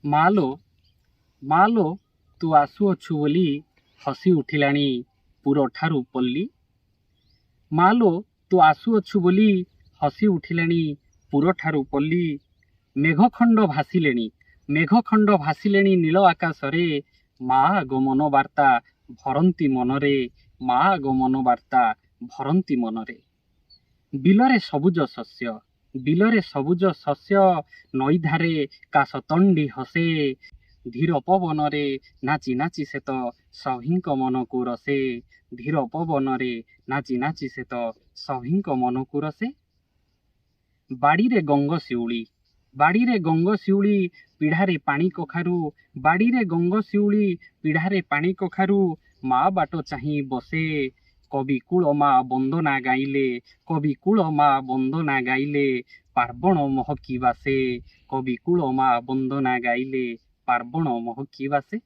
ମାଲୋ ମାଲୋ ତୁ ଆସୁଅଛୁ ବୋଲି ହସି ଉଠିଲାଣି ପୁରଠାରୁ ପଲ୍ଲୀ। ମାଲୋ ତୁ ଆସୁଅଛୁ ବୋଲି ହସି ଉଠିଲାଣି ପୁରଠାରୁ ପଲ୍ଲୀ। ମେଘଖଣ୍ଡ ଭାସିଲେଣି ନୀଳ ଆକାଶରେ। ମା ଆଗମନ ବାର୍ତ୍ତା ଭରନ୍ତି ମନରେ। ମା ଆଗମନ ବାର୍ତ୍ତା ଭରନ୍ତି ମନରେ। ବିଲରେ ସବୁଜ ଶସ୍ୟ ନଈଧାରେ କାଶତଣ୍ଡି ହସେ। ଧୀର ପବନରେ ନାଚି ନାଚି ସେ ତ ସଭିଙ୍କ ମନକୁ ରସେ। ଧୀର ପବନରେ ନାଚି ନାଚି ସେ ତ ସଭିଙ୍କ ମନକୁ ରସେ। ବାଡ଼ିରେ ଗଙ୍ଗଶିଉଳି ପିଢ଼ାରେ ପାଣି କଖାରୁ। ବାଡ଼ିରେ ଗଙ୍ଗଶିଉଳି ପିଢ଼ାରେ ପାଣି କଖାରୁ। ମା ବାଟ ଚାହିଁ ବସେ। କବି କୂଳ ମା ବନ୍ଦନା ଗାଇଲେ ପାର୍ବଣ ମହକି ବାସେ। କବି କୂଳ ମା ବନ୍ଦନା ଗାଇଲେ ପାର୍ବଣ ମହକି ବାସେ।